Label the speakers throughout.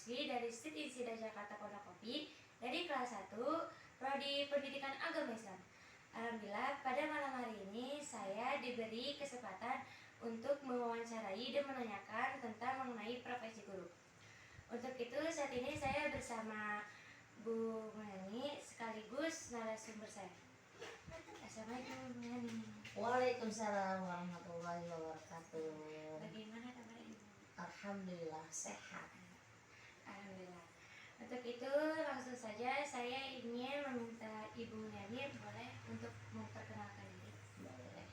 Speaker 1: siswi dari Stit Insida Jakarta Pondokopi dari kelas 1 Prodi Pendidikan Agama Islam. Alhamdulillah pada malam hari ini saya diberi kesempatan untuk mewawancarai dan menanyakan tentang mengenai profesi guru. Untuk itu saat ini saya bersama Bu Melani sekaligus narasumber saya. Assalamualaikum Bu Melani.
Speaker 2: Waalaikumsalam warahmatullahi wabarakatuh.
Speaker 1: Bagaimana kabar Ibu?
Speaker 2: Alhamdulillah sehat.
Speaker 1: Alhamdulillah. Untuk itu langsung saja saya ingin meminta Ibu Melani boleh untuk memperkenalkan diri.
Speaker 2: Boleh.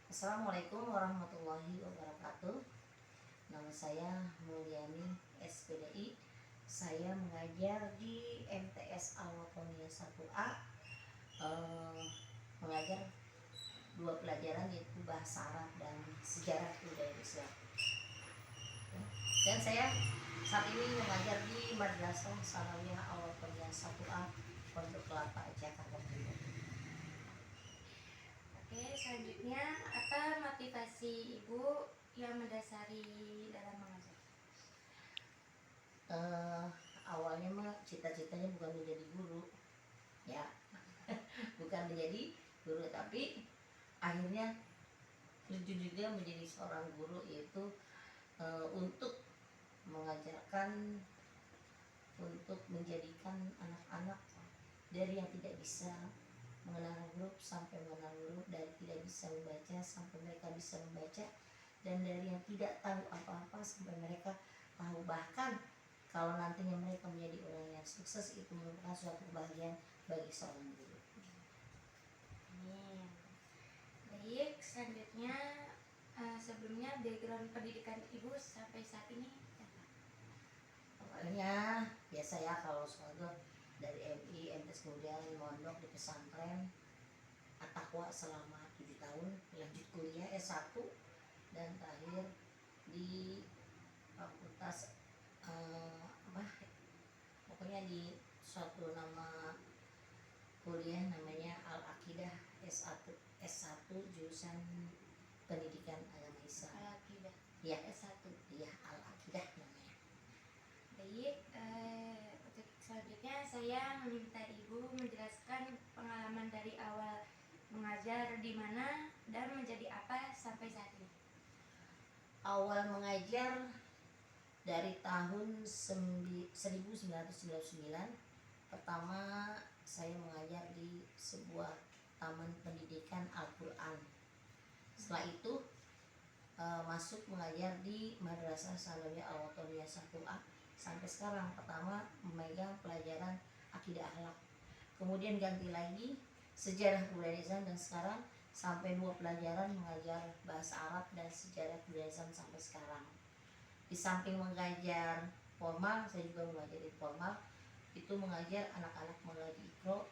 Speaker 2: Assalamualaikum warahmatullahi wabarakatuh. Nama saya Mulyani SPDI. Saya mengajar di MTS Al-Watoniyah 1A. Mengajar 2 pelajaran yaitu bahasa Arab dan sejarah budaya Islam. Dan saya saat ini mengajar di Madrasah Sanawiyah Al-Watoniyah 1A Pondok Kelapa, Jakarta Timur.
Speaker 1: Oke, selanjutnya apa motivasi Ibu yang mendasari dalam mengajar?
Speaker 2: Awalnya mah cita-citanya bukan menjadi guru, ya, bukan menjadi guru, tapi akhirnya terjun juga menjadi seorang guru, yaitu untuk mengajarkan, untuk menjadikan anak-anak dari yang tidak bisa mengenal huruf sampai mengenal huruf, dari tidak bisa membaca sampai mereka bisa membaca, dan dari yang tidak tahu apa-apa sampai mereka tahu. Bahkan kalau nantinya mereka menjadi orang yang sukses, itu merupakan suatu kebahagiaan bagi seorang guru.
Speaker 1: Amin. Baik, selanjutnya sebelumnya background pendidikan Ibu sampai saat ini apa?
Speaker 2: Awalnya biasa ya, kalau sekolah dari MI, MTS, kemudian mondok di pesantren At-Taqwa selama 7 tahun, lanjut kuliah S1, dan terakhir di fakultas pokoknya di suatu nama kuliah namanya Al-Aqidah S1 jurusan Pendidikan Agama Islam.
Speaker 1: Al-Aqidah.
Speaker 2: Ya,
Speaker 1: S1.
Speaker 2: Iya, Al-Aqidah namanya.
Speaker 1: Baik, untuk selanjutnya saya meminta Ibu menjelaskan pengalaman dari awal mengajar di mana dan menjadi apa sampai saat ini.
Speaker 2: Awal mengajar dari tahun 1999. Pertama saya mengajar di sebuah taman pendidikan Al-Quran. Setelah itu masuk mengajar di Madrasah Sanawiyah Al-Watoniyah 1A sampai sekarang. Pertama memegang pelajaran akidah akhlak, kemudian ganti lagi sejarah budaya Islam, dan sekarang sampai 2 pelajaran mengajar bahasa Arab dan sejarah budaya Islam sampai sekarang. Di samping mengajar formal, saya juga mengajar informal, itu mengajar anak-anak mengaji Iqra,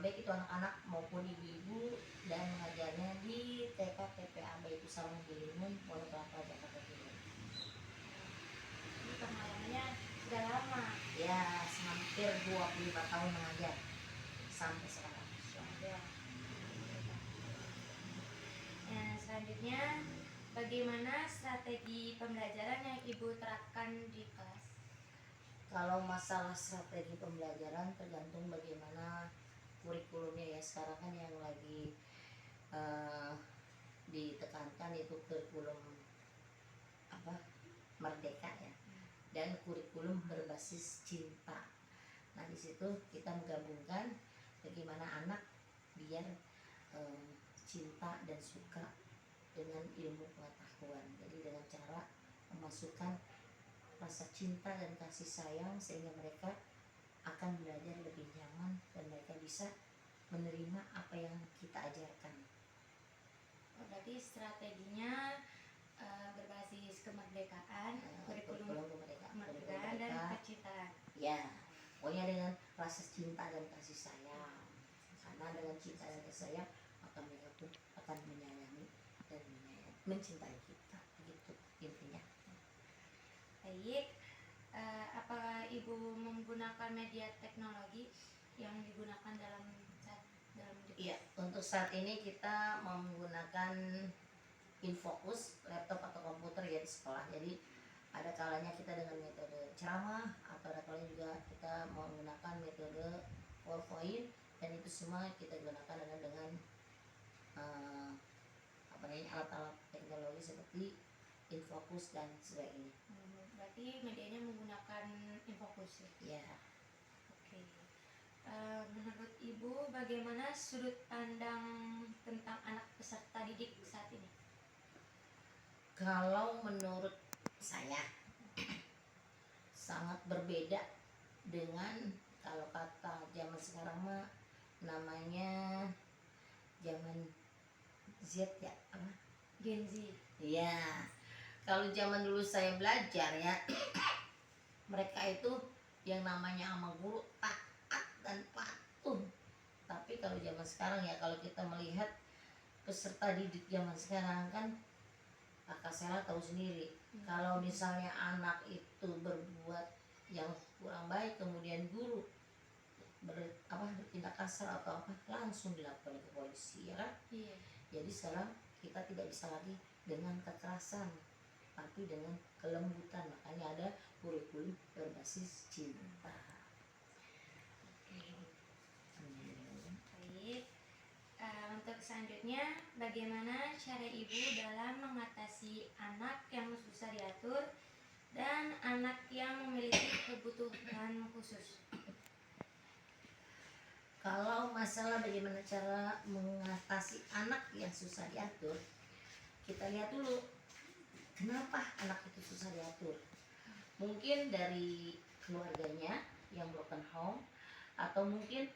Speaker 2: baik itu anak-anak maupun ibu-ibu, dan mengajarnya di TK TPA itu Sarung Bilimun, Pondok Kelapa, Jakarta Timur.
Speaker 1: Ini pengalamannya sudah lama.
Speaker 2: Ya, hampir 25 tahun mengajar sampai sekarang.
Speaker 1: Selanjutnya, bagaimana strategi pembelajaran yang Ibu terapkan di kelas?
Speaker 2: Kalau masalah strategi pembelajaran tergantung bagaimana kurikulumnya ya. Sekarang kan yang lagi ditekankan itu kurikulum merdeka ya, dan kurikulum berbasis cinta. Nah, di situ kita menggabungkan bagaimana anak biar cinta dan suka dengan ilmu pengetahuan. Jadi dengan cara memasukkan rasa cinta dan kasih sayang, sehingga mereka akan belajar lebih nyaman dan mereka bisa menerima apa yang kita ajarkan.
Speaker 1: Berarti strateginya berbasis kemerdekaan, kurikulum kemerdekaan dan kecintaan.
Speaker 2: Ya, pokoknya dengan rasa cinta dan kasih sayang. Karena dengan cinta dan kasih sayang, maka mereka pun akan menyayangi dan mencintai kita. Begitu intinya.
Speaker 1: Baik, apakah Ibu menggunakan media teknologi yang digunakan dalam
Speaker 2: Iya, untuk saat ini kita menggunakan Infocus laptop atau komputer ya di sekolah. Jadi Ada kalanya kita dengan metode ceramah, atau ada kalanya juga kita menggunakan metode PowerPoint, dan itu semua kita gunakan adalah dengan eh, apa namanya, alat-alat teknologi seperti Infocus dan sebagainya.
Speaker 1: Berarti medianya menggunakan Infocus ya?
Speaker 2: Ya,
Speaker 1: Oke. Menurut Ibu, bagaimana sudut pandang tentang anak peserta didik saat ini?
Speaker 2: kalau menurut saya sangat berbeda dengan, kalau kata zaman sekarang mah namanya zaman Z ya, apa?
Speaker 1: Gen Z.
Speaker 2: Iya. Kalau zaman dulu saya belajar ya, mereka itu yang namanya sama guru taat dan patuh. Tapi kalau zaman sekarang ya, kalau kita melihat peserta didik zaman sekarang kan, kakak Sela tahu sendiri, kalau misalnya anak itu berbuat yang kurang baik, kemudian guru bertindak kasar atau apa, langsung dilaporkan ke polisi, ya kan?
Speaker 1: Iya.
Speaker 2: Jadi sekarang kita tidak bisa lagi dengan kekerasan, tapi dengan kelembutan. Makanya ada kurikulum berbasis cinta.
Speaker 1: Baik. Untuk selanjutnya, bagaimana cara Ibu dalam mengatasi anak yang susah diatur dan anak yang memiliki kebutuhan khusus?
Speaker 2: Kalau masalah bagaimana cara mengatasi anak yang susah diatur, kita lihat dulu kenapa anak itu susah diatur. Mungkin dari keluarganya yang broken home, atau mungkin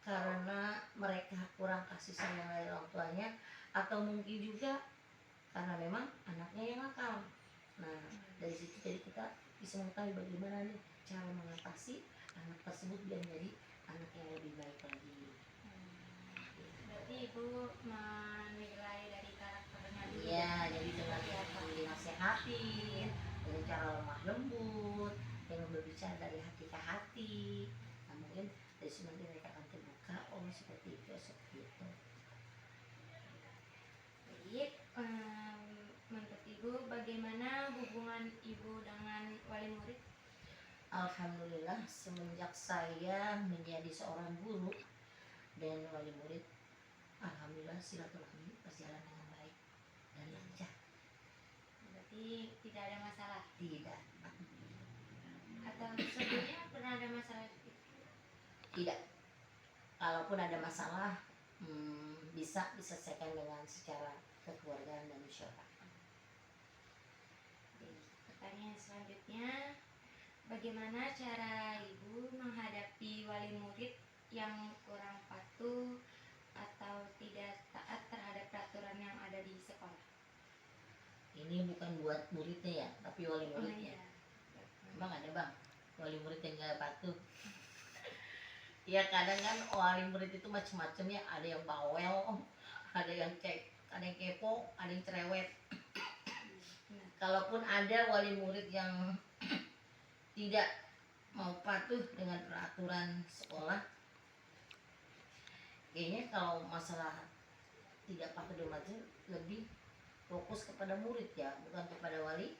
Speaker 2: karena mereka kurang kasih sayang dari orang tuanya, atau mungkin juga karena memang anaknya yang nakal. Nah, dari situ jadi kita bisa mengetahui bagaimana nih cara mengatasi anak tersebut biar menjadi anak yang lebih baik lagi.
Speaker 1: Berarti Ibu menilai dari karakternya dulu.
Speaker 2: Iya, jadi dengan dinasehatin, dengan cara lemah lembut, dengan berbicara dari hati ke hati. Nah, mungkin dari sini nanti mereka akan terbuka, oh seperti itu, seperti itu.
Speaker 1: Baik, menurut Ibu bagaimana hubungan Ibu dengan wali murid?
Speaker 2: Alhamdulillah, semenjak saya menjadi seorang guru dan wali murid, alhamdulillah silaturahmi berjalan dengan baik dan lancar.
Speaker 1: Berarti tidak ada masalah?
Speaker 2: Tidak,
Speaker 1: Atau sebelumnya pernah ada masalah?
Speaker 2: tidak. Kalaupun ada masalah, bisa diselesaikan dengan secara kekeluargaan dan musyawarah.
Speaker 1: Pertanyaan selanjutnya, bagaimana cara Ibu menghadapi wali murid yang kurang patuh atau tidak taat terhadap peraturan yang ada di sekolah?
Speaker 2: Ini bukan buat muridnya ya, tapi wali muridnya.
Speaker 1: iya.
Speaker 2: Emang ada bang, wali murid yang gak patuh? Ya kadang kan wali murid itu macam-macam ya, ada yang bawel, ada yang kepo, ada yang cerewet. Kalaupun ada wali murid yang tidak mau patuh dengan peraturan sekolah, kayaknya kalau masalah tidak patuh dengan itu lebih fokus kepada murid ya, bukan kepada wali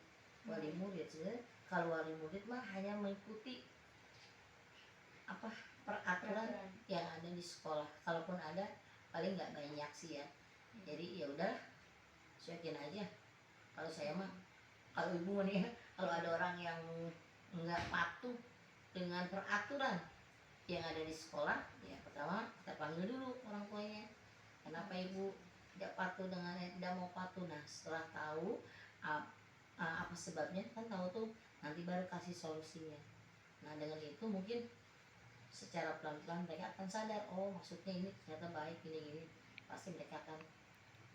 Speaker 2: murid. Sebenarnya kalau wali murid mah hanya mengikuti apa peraturan yang ada di sekolah. Kalaupun ada paling nggak banyak sih ya. Jadi ya udah, cuekin aja. Kalau saya mah, kalau ibu nih, kalau ada orang yang nggak patuh dengan peraturan yang ada di sekolah, ya pertama kita panggil dulu orang tuanya. Kenapa ibu tidak patuh dengan tidak mau patuh? Nah, setelah tahu apa sebabnya, kan tahu tuh, nanti baru kasih solusinya. Nah, dengan itu mungkin secara pelan-pelan mereka akan sadar, oh maksudnya ini ternyata baik, ini pasti mereka akan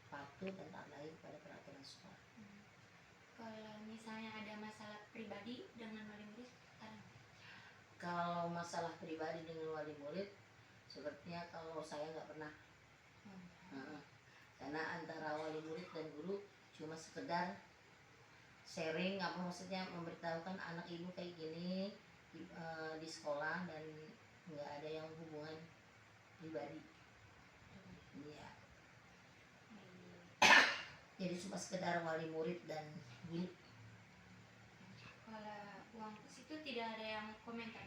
Speaker 2: patuh dan taat lagi pada peraturan sekolah.
Speaker 1: Kalau misalnya ada masalah pribadi dengan wali murid,
Speaker 2: Kalau masalah pribadi dengan wali murid, sepertinya kalau saya nggak pernah. Karena antara wali murid dan guru cuma sekedar sharing, apa maksudnya memberitahukan anak ibu kayak gini di sekolah, dan nggak ada yang hubungan pribadi. Iya. Jadi cuma sekedar wali murid dan guru.
Speaker 1: Kalau uang kas itu tidak ada yang komentar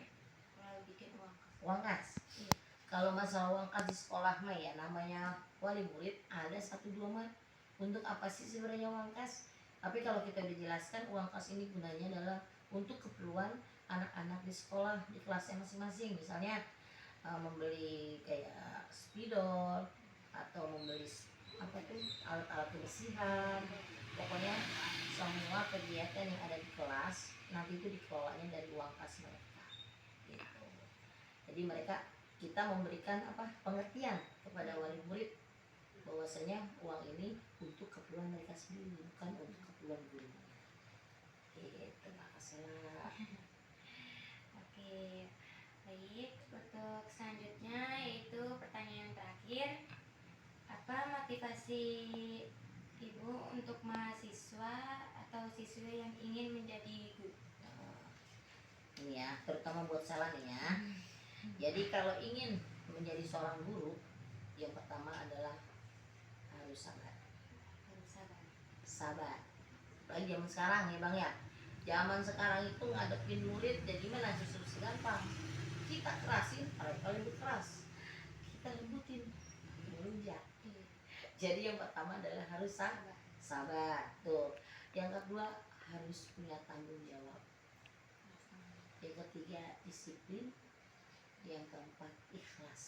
Speaker 1: kalau bikin uang kas.
Speaker 2: Uang kas.
Speaker 1: Iya.
Speaker 2: Kalau masalah uang kas di sekolah mah ya namanya wali murid ada satu dua mah untuk apa sih sebenarnya uang kas? Tapi kalau kita dijelaskan uang kas ini gunanya adalah untuk keperluan anak-anak di sekolah di kelasnya masing-masing. Misalnya membeli kayak spidol atau membeli apa tuh alat-alat kebersihan. Pokoknya semua kegiatan yang ada di kelas nanti itu dikelolanya dari uang kas mereka. Gitu. Jadi kita memberikan pengertian kepada wali murid bahwasanya uang ini untuk keperluan mereka sendiri bukan untuk keperluan gurunya. Gitu Kak Sela.
Speaker 1: Oke, baik. Untuk selanjutnya yaitu pertanyaan yang terakhir. Apa motivasi Ibu untuk mahasiswa atau siswa yang ingin menjadi guru?
Speaker 2: Ini ya, terutama buat Sela nih ya. Jadi kalau ingin menjadi seorang guru, yang pertama adalah harus sabar.
Speaker 1: Harus sabar.
Speaker 2: Sabar. Apalagi zaman sekarang ya Bang ya. Zaman sekarang itu ngadepin murid jadi mana justru segampang. Kita kerasin, mereka lebih keras. Kita lembutin, melunjak. Jadi yang pertama adalah harus sabar. Tuh. Yang kedua harus punya tanggung jawab. Yang ketiga disiplin. Yang keempat ikhlas.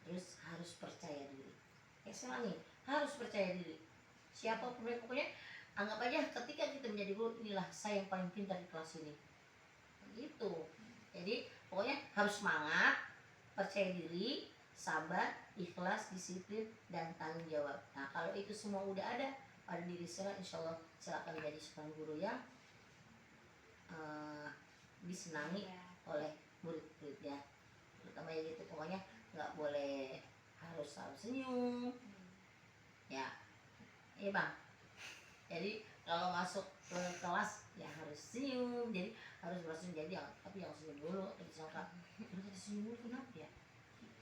Speaker 2: Terus harus percaya diri. Salah nih, harus percaya diri. Siapapun pokoknya anggap aja ketika kita menjadi guru, inilah saya yang paling pintar di kelas ini. Gitu. Jadi pokoknya harus semangat, percaya diri, sabar, ikhlas, disiplin, dan tanggung jawab. Nah kalau itu semua udah ada pada diri Sela, insya Allah Sela akan menjadi seorang guru yang disenangi oleh murid-muridnya. Terutama ya gitu, pokoknya nggak boleh harus selalu senyum. Ya, iya Bang. Jadi kalau masuk ke kelas ya harus senyum. Jadi harus bersenyum. Jadi tapi yang senyum dulu. Terus disangka, udah senyum dulu kenapa ya?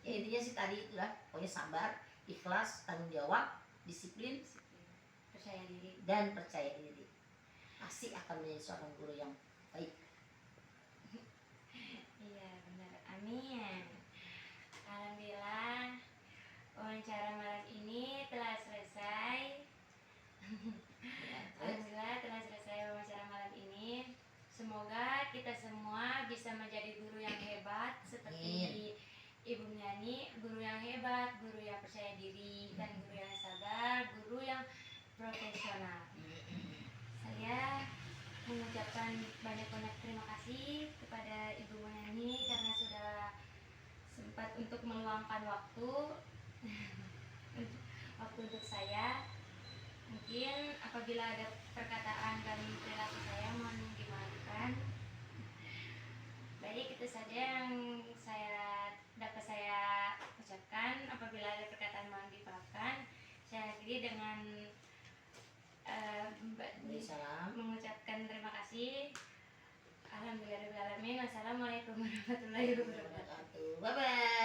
Speaker 2: Ya intinya sih tadi itu lah. Pokoknya sabar, ikhlas, tanggung jawab, disiplin,
Speaker 1: Percaya diri.
Speaker 2: dan percaya diri. Pasti akan menjadi seorang guru yang baik.
Speaker 1: Iya benar, amin. Alhamdulillah wawancara malam ini telah selesai. Alhamdulillah telah selesai wawancara malam ini. Semoga kita semua bisa menjadi guru yang hebat seperti Ibu Yani, guru yang hebat, guru yang percaya diri, dan guru yang sabar, guru yang profesional. Saya mengucapkan banyak-banyak terima kasih kepada Ibu Yani karena sudah sempat untuk meluangkan waktu untuk saya. Mungkin apabila ada perkataan dan perilaku saya mohon dimaafkan. Baik, itu saja yang dapat saya ucapkan. Apabila ada perkataan mohon dimaafkan. Saya akhiri dengan mengucapkan terima kasih. Alhamdulillahirobbilalamin. Wassalamualaikum warahmatullahi wabarakatuh.
Speaker 2: Bye bye.